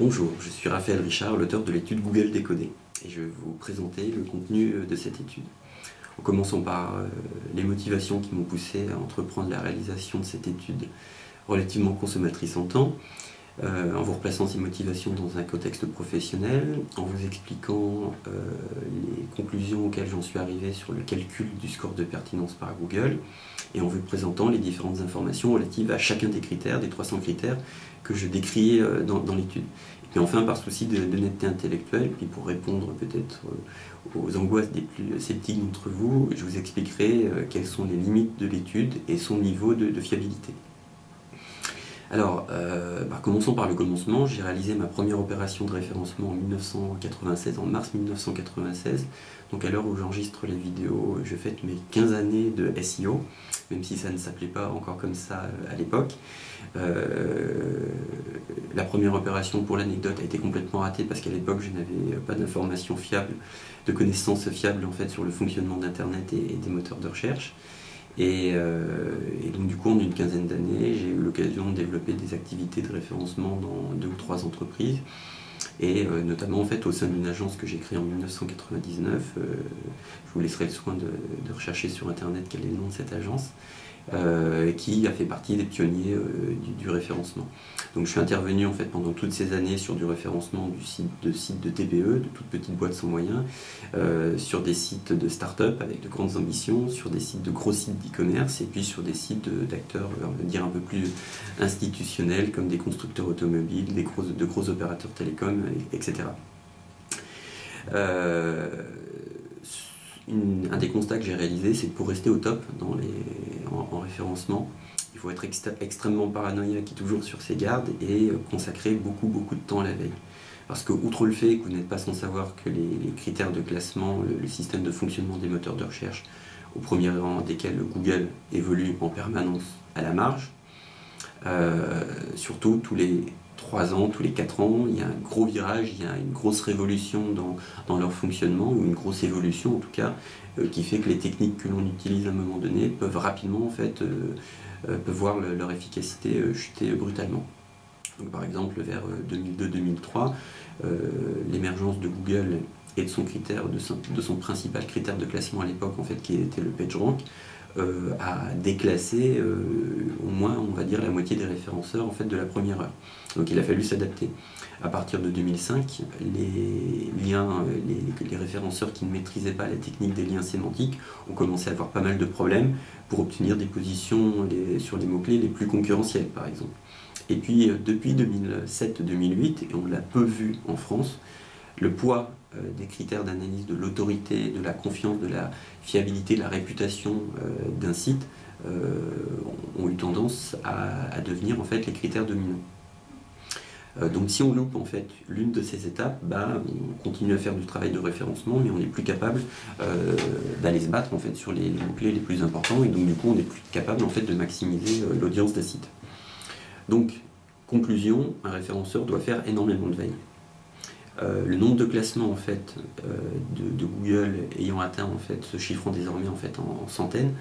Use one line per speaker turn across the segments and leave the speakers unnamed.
Bonjour, je suis Raphaël Richard, l'auteur de l'étude Google Décodé, et je vais vous présenter le contenu de cette étude. En commençant par les motivations qui m'ont poussé à entreprendre la réalisation de cette étude relativement consommatrice en temps, en vous replaçant ces motivations dans un contexte professionnel, en vous expliquant les conclusions auxquelles j'en suis arrivé sur le calcul du score de pertinence par Google, et en vous présentant les différentes informations relatives à chacun des critères, des 300 critères que je décris dans l'étude. Et puis enfin, par souci d'honnêteté intellectuelle, puis pour répondre peut-être aux angoisses des plus sceptiques d'entre vous, je vous expliquerai quelles sont les limites de l'étude et son niveau de fiabilité. Alors, commençons par le commencement. J'ai réalisé ma première opération de référencement en 1996, en mars 1996. Donc à l'heure où j'enregistre les vidéos, je fête mes 15 années de SEO, même si ça ne s'appelait pas encore comme ça à l'époque. La première opération, pour l'anecdote, a été complètement ratée parce qu'à l'époque, je n'avais pas d'informations fiables, de connaissances fiables en fait, sur le fonctionnement d'Internet et des moteurs de recherche. Et donc du coup, en une quinzaine d'années, j'ai eu l'occasion de développer des activités de référencement dans 2 ou 3 entreprises, et notamment en fait au sein d'une agence que j'ai créée en 1999. Je vous laisserai le soin de rechercher sur internet quel est le nom de cette agence, qui a fait partie des pionniers du référencement. Donc je suis intervenu en fait pendant toutes ces années sur du référencement de sites de TPE, de toutes petites boîtes sans moyens, sur des sites de start-up avec de grandes ambitions, sur des sites de gros sites d'e-commerce, et puis sur des sites d'acteurs, on va dire, un peu plus institutionnels, comme des constructeurs automobiles, de gros opérateurs télécoms, etc. Un des constats que j'ai réalisé, c'est que pour rester au top en référencement, il faut être extrêmement paranoïaque et toujours sur ses gardes, et consacrer beaucoup de temps à la veille. Parce que, outre le fait que vous n'êtes pas sans savoir que les critères de classement, le système de fonctionnement des moteurs de recherche, au premier rang desquels Google évolue en permanence à la marge, surtout tous les 3 ans, tous les 4 ans, il y a un gros virage, il y a une grosse révolution dans leur fonctionnement, ou une grosse évolution en tout cas, qui fait que les techniques que l'on utilise à un moment donné peuvent rapidement en fait, peuvent voir leur efficacité chuter brutalement. Donc, par exemple, vers 2002-2003, l'émergence de Google et de son principal critère de classement à l'époque, en fait, qui était le PageRank, a déclassé au moins, on va dire, la moitié des référenceurs en fait, de la première heure. Donc il a fallu s'adapter. À partir de 2005, les référenceurs qui ne maîtrisaient pas la technique des liens sémantiques ont commencé à avoir pas mal de problèmes pour obtenir des positions sur les mots-clés les plus concurrentiels, par exemple. Et puis depuis 2007-2008, et on l'a peu vu en France, le poids des critères d'analyse de l'autorité, de la confiance, de la fiabilité, de la réputation d'un site ont eu tendance à devenir en fait les critères dominants. Donc si on loupe en fait l'une de ces étapes, on continue à faire du travail de référencement, mais on n'est plus capable d'aller se battre en fait sur les mots-clés les plus importants, et donc du coup on n'est plus capable en fait de maximiser l'audience d'un site. Donc, conclusion, un référenceur doit faire énormément de veille. Le nombre de classements en fait, de Google ayant atteint, en fait, se chiffrant désormais en, fait, en centaines,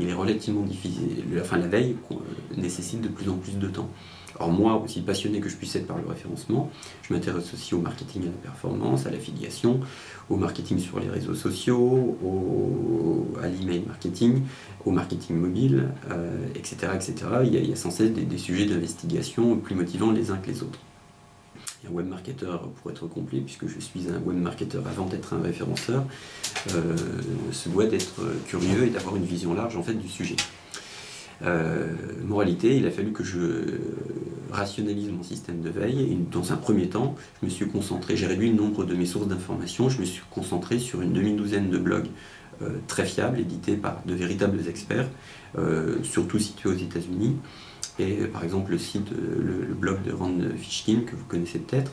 il est relativement difficile. La veille nécessite de plus en plus de temps. Alors moi, aussi passionné que je puisse être par le référencement, je m'intéresse aussi au marketing à la performance, à l'affiliation, au marketing sur les réseaux sociaux, à l'email marketing, au marketing mobile, etc., etc. Il y a sans cesse des sujets d'investigation plus motivants les uns que les autres. Et un webmarketeur, pour être complet, puisque je suis un webmarketeur avant d'être un référenceur, se doit d'être curieux et d'avoir une vision large en fait, du sujet. Moralité, il a fallu que je rationalise mon système de veille, et dans un premier temps, je me suis concentré, j'ai réduit le nombre de mes sources d'informations, je me suis concentré sur une demi-douzaine de blogs très fiables, édités par de véritables experts, surtout situés aux États-Unis. Et par exemple le blog de Rand Fishkin, que vous connaissez peut-être,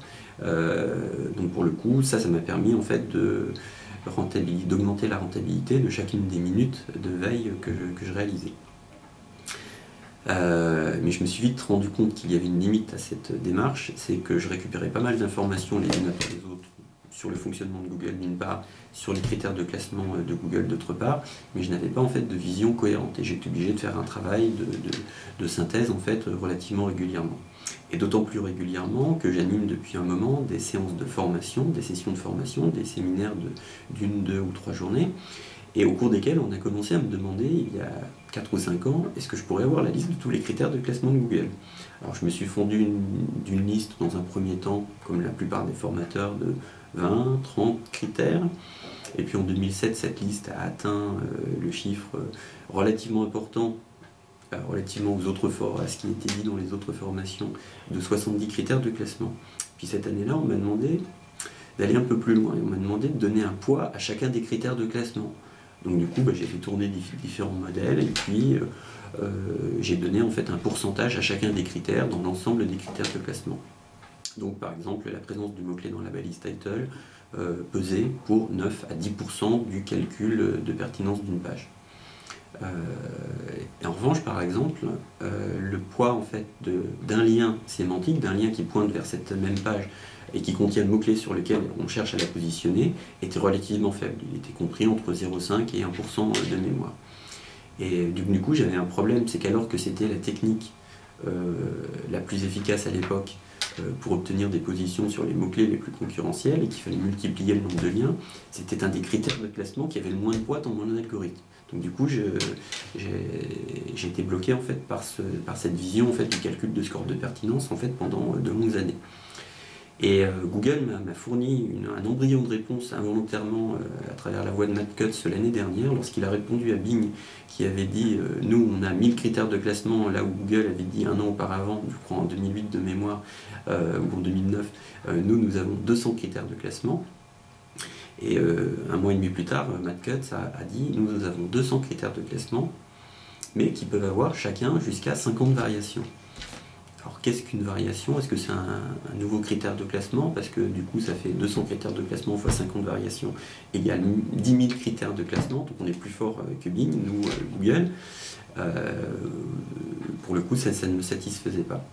donc pour le coup, ça m'a permis en fait d'augmenter la rentabilité de chacune des minutes de veille que je réalisais. Mais je me suis vite rendu compte qu'il y avait une limite à cette démarche, c'est que je récupérais pas mal d'informations les unes après les autres sur le fonctionnement de Google d'une part, sur les critères de classement de Google d'autre part, mais je n'avais pas en fait de vision cohérente et j'étais obligé de faire un travail de synthèse en fait relativement régulièrement. Et d'autant plus régulièrement que j'anime depuis un moment des séances de formation, des sessions de formation, des séminaires d'une, 2 ou 3 journées, et au cours desquels on a commencé à me demander, il y a 4 ou 5 ans, est-ce que je pourrais avoir la liste de tous les critères de classement de Google. Alors je me suis fondu d'une liste dans un premier temps, comme la plupart des formateurs, de 20, 30 critères. Et puis en 2007, cette liste a atteint le chiffre relativement important, relativement aux autres à ce qui était dit dans les autres formations, de 70 critères de classement. Puis cette année-là, on m'a demandé d'aller un peu plus loin. Et on m'a demandé de donner un poids à chacun des critères de classement. Donc du coup, j'ai fait tourner différents modèles et puis j'ai donné en fait un pourcentage à chacun des critères dans l'ensemble des critères de classement. Donc par exemple, la présence du mot-clé dans la balise title pesait pour 9 à 10% du calcul de pertinence d'une page. Et en revanche, par exemple, le poids en fait d'un lien sémantique, d'un lien qui pointe vers cette même page et qui contient le mot-clé sur lequel on cherche à la positionner, était relativement faible. Il était compris entre 0,5 et 1% de mémoire. Et du coup, j'avais un problème, c'est qu'alors que c'était la technique la plus efficace à l'époque pour obtenir des positions sur les mots-clés les plus concurrentiels et qu'il fallait multiplier le nombre de liens, c'était un des critères de classement qui avait le moins de poids dans mon algorithme. Donc du coup, j'ai été bloqué en fait par cette vision en fait du calcul de score de pertinence en fait pendant de longues années. Et Google m'a fourni un embryon de réponse involontairement à travers la voix de Matt Cutts l'année dernière, lorsqu'il a répondu à Bing, qui avait dit nous on a 1000 critères de classement, là où Google avait dit un an auparavant, je crois en 2008 de mémoire, ou en 2009, nous avons 200 critères de classement. Et un mois et demi plus tard, Matt Cutts a dit nous avons 200 critères de classement, mais qui peuvent avoir chacun jusqu'à 50 variations. Alors qu'est-ce qu'une variation? Est-ce que c'est un nouveau critère de classement? Parce que du coup ça fait 200 critères de classement fois 50 variations égale 10 000 critères de classement, donc on est plus fort que Bing, nous Google. Pour le coup ça ne me satisfaisait pas.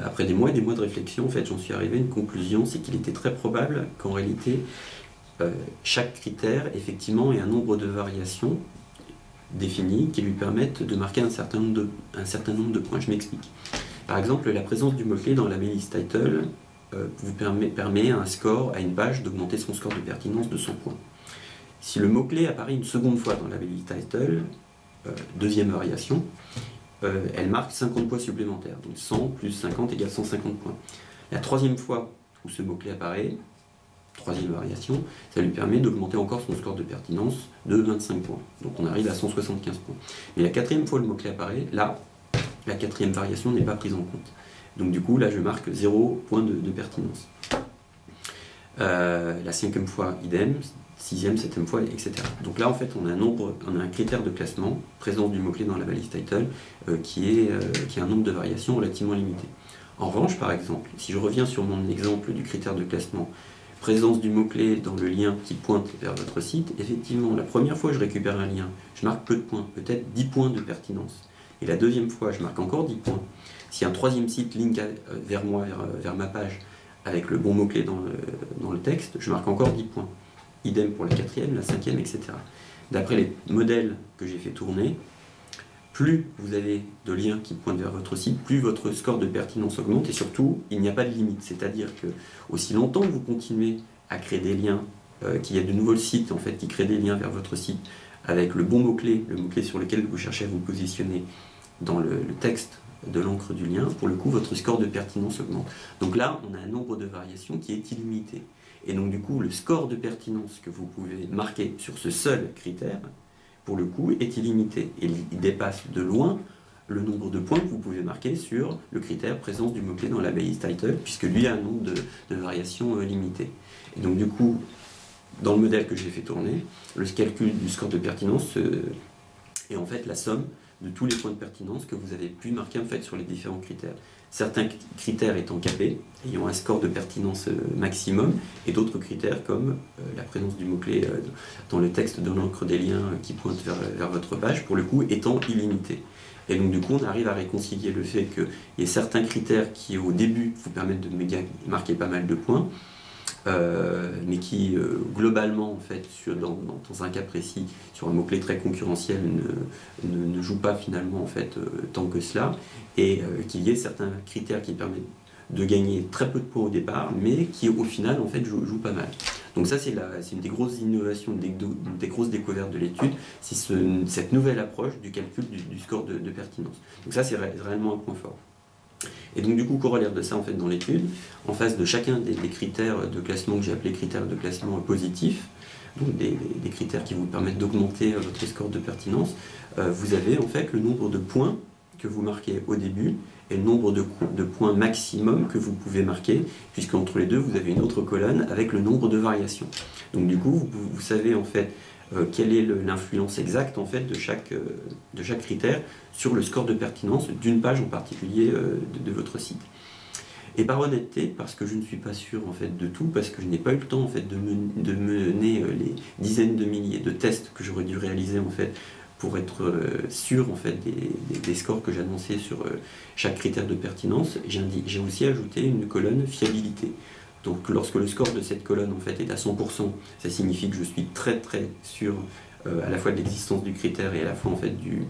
Après des mois et des mois de réflexion, en fait, j'en suis arrivé à une conclusion, c'est qu'il était très probable qu'en réalité chaque critère effectivement ait un nombre de variations définies qui lui permettent de marquer un certain nombre de points. Je m'explique. Par exemple, la présence du mot-clé dans la balise title vous permet à un score, à une page, d'augmenter son score de pertinence de 100 points. Si le mot-clé apparaît une seconde fois dans la balise title, deuxième variation, elle marque 50 points supplémentaires. Donc 100 plus 50 égale 150 points. La troisième fois où ce mot-clé apparaît, troisième variation, ça lui permet d'augmenter encore son score de pertinence de 25 points. Donc on arrive à 175 points. Mais la quatrième fois le mot-clé apparaît, là, la quatrième variation n'est pas prise en compte. Donc du coup, là, je marque 0 point de pertinence. La cinquième fois, idem, sixième, septième fois, etc. Donc là, en fait, on a un critère de classement, présence du mot-clé dans la balise title, qui a un nombre de variations relativement limité. En revanche, par exemple, si je reviens sur mon exemple du critère de classement, présence du mot-clé dans le lien qui pointe vers votre site, effectivement, la première fois je récupère un lien, je marque peu de points, peut-être 10 points de pertinence. Et la deuxième fois, je marque encore 10 points. Si un troisième site link vers moi, vers ma page, avec le bon mot-clé dans le texte, je marque encore 10 points. Idem pour la quatrième, la cinquième, etc. D'après les modèles que j'ai fait tourner, plus vous avez de liens qui pointent vers votre site, plus votre score de pertinence augmente et surtout, il n'y a pas de limite. C'est-à-dire que aussi longtemps que vous continuez à créer des liens, qu'il y a de nouveaux sites en fait, qui créent des liens vers votre site avec le bon mot-clé, le mot-clé sur lequel vous cherchez à vous positionner dans le texte de l'encre du lien, pour le coup, votre score de pertinence augmente. Donc là, on a un nombre de variations qui est illimité. Et donc du coup, le score de pertinence que vous pouvez marquer sur ce seul critère, pour le coup, est illimité. Et il dépasse de loin le nombre de points que vous pouvez marquer sur le critère présence du mot-clé dans la balise title, puisque lui a un nombre de variations limité. Et donc du coup, dans le modèle que j'ai fait tourner, le calcul du score de pertinence est en fait la somme de tous les points de pertinence que vous avez pu marquer en fait sur les différents critères. Certains critères étant capés, ayant un score de pertinence maximum, et d'autres critères comme la présence du mot-clé dans le texte de l'encre des liens qui pointent vers votre page, pour le coup étant illimités. Et donc du coup on arrive à réconcilier le fait qu'il y ait certains critères qui au début vous permettent de marquer pas mal de points, mais qui globalement en fait dans un cas précis sur un mot-clé très concurrentiel ne joue pas finalement en fait tant que cela, et qu'il y ait certains critères qui permettent de gagner très peu de points au départ, mais qui au final en fait jouent pas mal. Donc ça c'est une des grosses innovations, une des grosses découvertes de l'étude, c'est cette nouvelle approche du calcul du score de pertinence. Donc ça c'est réellement un point fort. Et donc du coup, corollaire de ça en fait dans l'étude, en face de chacun des critères de classement que j'ai appelé critères de classement positifs, donc des critères qui vous permettent d'augmenter votre score de pertinence, vous avez en fait le nombre de points que vous marquez au début et le nombre de points maximum que vous pouvez marquer, puisque entre les deux vous avez une autre colonne avec le nombre de variations. Donc du coup, vous savez en fait quelle est l'influence exacte en fait de chaque critère sur le score de pertinence d'une page en particulier de votre site. Et par honnêteté, parce que je ne suis pas sûr en fait de tout, parce que je n'ai pas eu le temps en fait de mener les dizaines de milliers de tests que j'aurais dû réaliser en fait pour être sûr en fait des scores que j'annonçais sur chaque critère de pertinence, j'ai aussi ajouté une colonne fiabilité. Donc lorsque le score de cette colonne en fait est à 100%, ça signifie que je suis très très sûr à la fois de l'existence du critère et à la fois en fait du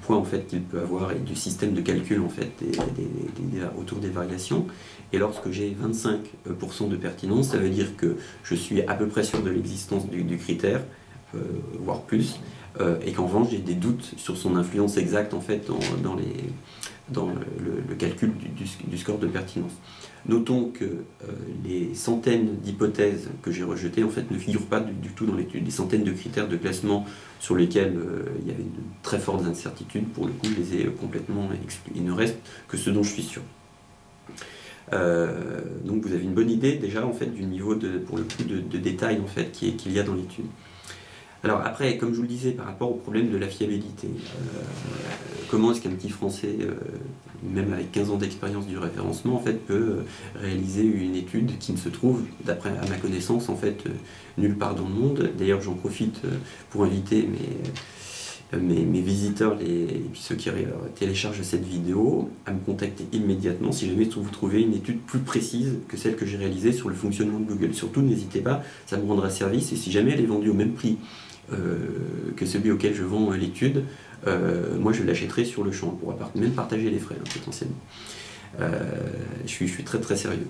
point en fait qu'il peut avoir et du système de calcul en fait autour des variations. Et lorsque j'ai 25% de pertinence, ça veut dire que je suis à peu près sûr de l'existence du critère, voire plus, et qu'en revanche j'ai des doutes sur son influence exacte en fait dans le calcul du score de pertinence. Notons que les centaines d'hypothèses que j'ai rejetées en fait ne figurent pas du tout dans l'étude. Les centaines de critères de classement sur lesquels il y avait de très fortes incertitudes, pour le coup je les ai complètement exclus. Il ne reste que ce dont je suis sûr. Donc vous avez une bonne idée déjà en fait du niveau pour le coup de détail en fait qu'il y a dans l'étude. Alors après, comme je vous le disais, par rapport au problème de la fiabilité, comment est-ce qu'un petit Français, même avec 15 ans d'expérience du référencement, en fait, peut réaliser une étude qui ne se trouve, d'après à ma connaissance, en fait, nulle part dans le monde. D'ailleurs, j'en profite pour inviter mes visiteurs et puis ceux qui téléchargent cette vidéo à me contacter immédiatement si jamais vous trouvez une étude plus précise que celle que j'ai réalisée sur le fonctionnement de Google. Surtout, n'hésitez pas, ça me rendra service, et si jamais elle est vendue au même prix que celui auquel je vends l'étude, moi je l'achèterai sur le champ. On pourra même partager les frais potentiellement. Je suis très très sérieux.